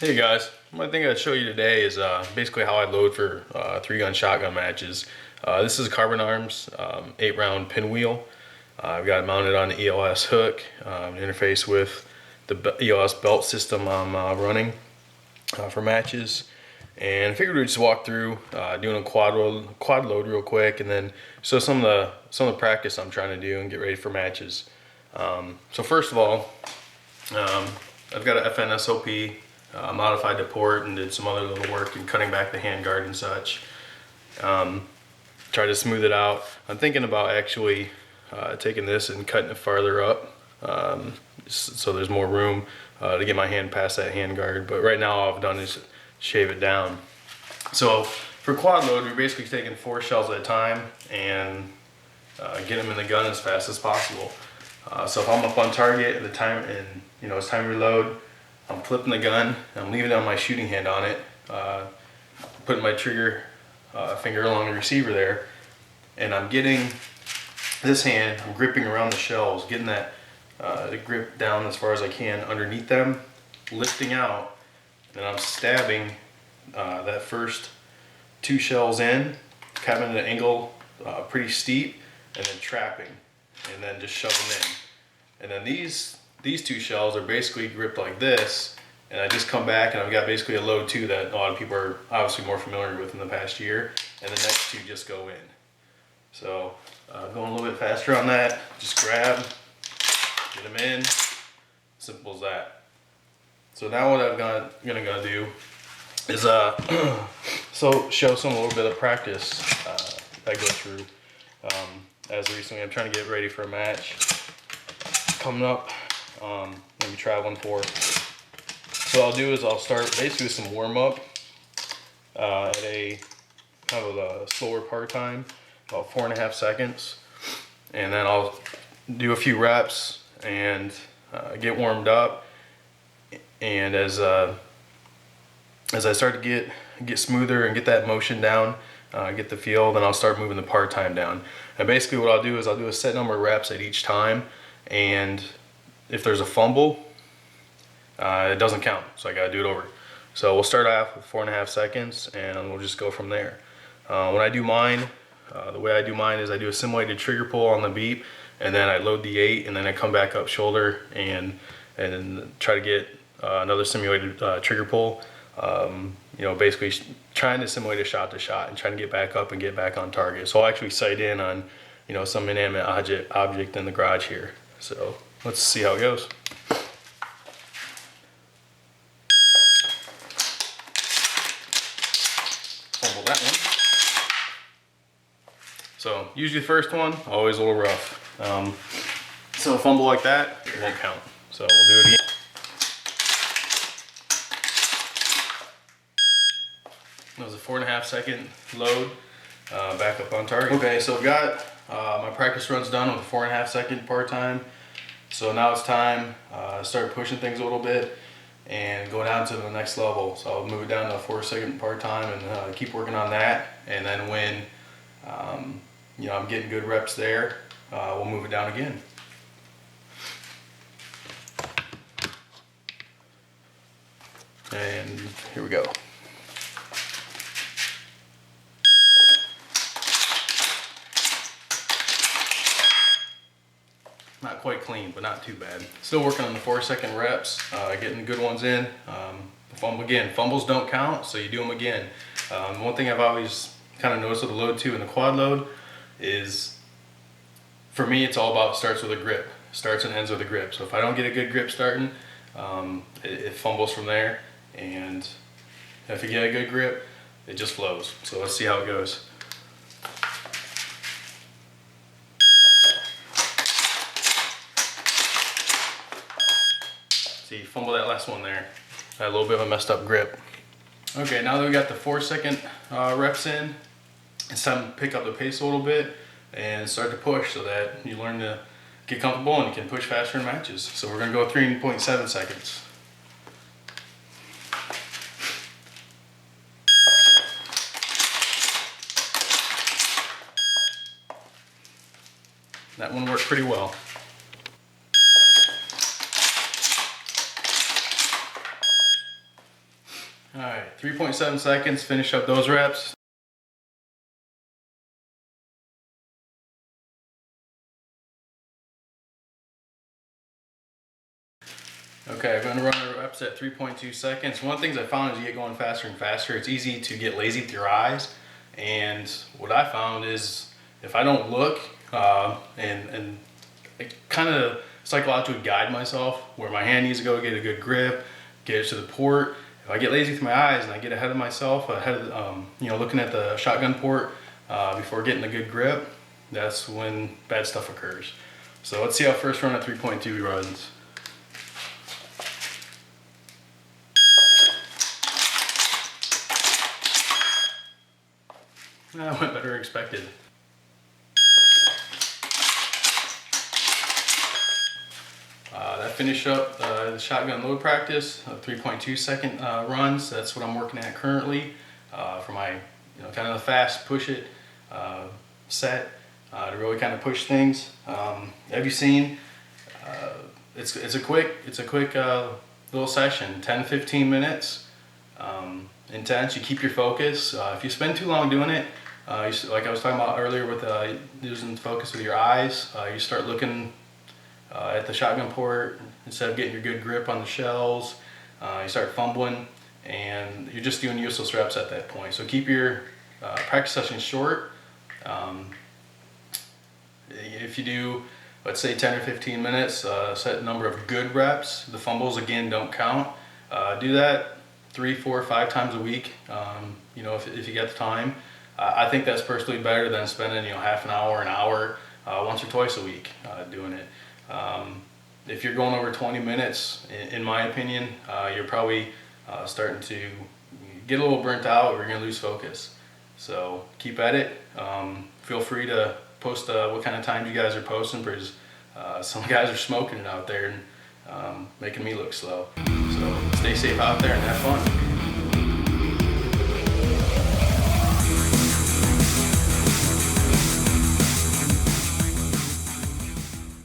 Hey guys, one thing I'd show you today is basically how I load for 3-gun shotgun matches. This is Carbon Arms 8-round pinwheel. I've got it mounted on the ELS hook, interface with the ELS belt system I'm running for matches. And I figured we'd just walk through doing a quad load real quick, and then show some of the practice I'm trying to do and get ready for matches. So first of all, I've got an FN SLP. Modified the port and did some other little work in cutting back the handguard and such. Try to smooth it out. I'm thinking about actually taking this and cutting it farther up so there's more room to get my hand past that handguard. But right now all I've done is shave it down. So for quad load, we're basically taking 4 shells at a time and get them in the gun as fast as possible. So if I'm up on target at the time and it's time to reload, I'm flipping the gun, I'm leaving on my shooting hand on it, putting my trigger finger along the receiver there, and I'm getting this hand, I'm gripping around the shells, getting that the grip down as far as I can underneath them, lifting out, and I'm stabbing that first 2 shells in, kind of at an angle pretty steep, and then trapping, and then just shoving in. And then these 2 shells are basically gripped like this, and I just come back and I've got basically a load 2 that a lot of people are obviously more familiar with in the past year, and the next 2 just go in. So going a little bit faster on that, just grab, get them in, simple as that. So now what I'm gonna do is show some a little bit of practice I go through. As recently I'm trying to get ready for a match coming up. Maybe traveling for. So what I'll do is I'll start basically with some warm up at a kind of a slower part time, about 4.5 seconds, and then I'll do a few reps and get warmed up. And as I start to get smoother and get that motion down, get the feel, then I'll start moving the part time down. And basically what I'll do is I'll do a set number of reps at each time, and if there's a fumble, it doesn't count, so I gotta do it over. So we'll start off with 4.5 seconds, and we'll just go from there. When I do mine, the way I do mine is I do a simulated trigger pull on the beep, and then I load the 8, and then I come back up shoulder and try to get another simulated trigger pull. Basically trying to simulate a shot to shot and trying to get back up and get back on target. So I'll actually sight in on some inanimate object in the garage here. So let's see how it goes. Fumble that one. So usually the first one, always a little rough. So a fumble like that, it won't count. So we'll do it again. That was a 4.5 second load, back up on target. Okay, so I've got my practice runs done with a 4.5 second part time. So now it's time to start pushing things a little bit and go down to the next level. So I'll move it down to a 4-second part time and keep working on that. And then when I'm getting good reps there, we'll move it down again. And here we go. Not quite clean, but not too bad. Still working on the 4-second reps, getting good ones in. Fumbles don't count, so you do them again. One thing I've always kind of noticed with the load 2 and the quad load is, for me, it's all about starts with a grip. Starts and ends with a grip. So if I don't get a good grip starting, it fumbles from there. And if you get a good grip, it just flows. So let's see how it goes. See, fumble that last one there. I had a little bit of a messed up grip. Okay, now that we got the 4-second reps in, it's time to pick up the pace a little bit and start to push so that you learn to get comfortable and you can push faster in matches. So we're gonna go 3.7 seconds. That one worked pretty well. All right, 3.7 seconds, finish up those reps. Okay, I'm going to run our reps at 3.2 seconds. One of the things I found is you get going faster and faster. It's easy to get lazy with your eyes. And what I found is if I don't look and I kind of psychologically guide myself where my hand needs to go, get a good grip, get it to the port. If I get lazy with my eyes and I get ahead of myself, looking at the shotgun port before getting a good grip, that's when bad stuff occurs. So let's see how first run at 3.2 runs. That went better than expected. That finished up the shotgun load practice, 3.2 second runs. That's what I'm working at currently for my, kind of the fast push it set to really kind of push things. Have you seen? It's a quick little session, 10-15 minutes. Intense. You keep your focus. If you spend too long doing it, like I was talking about earlier with losing focus with your eyes, you start looking at the shotgun port instead of getting your good grip on the shells. You start fumbling, and you're just doing useless reps at that point. So keep your practice sessions short. If you do, let's say 10 or 15 minutes, set a number of good reps. The fumbles again don't count. Do that 3, 4, 5 times a week, if you get the time. I think that's personally better than spending half an hour, once or twice a week doing it. If you're going over 20 minutes, in my opinion, you're probably starting to get a little burnt out, or you're going to lose focus. So keep at it. Feel free to post what kind of times you guys are posting, because some guys are smoking it out there and making me look slow. So stay safe out there and have fun.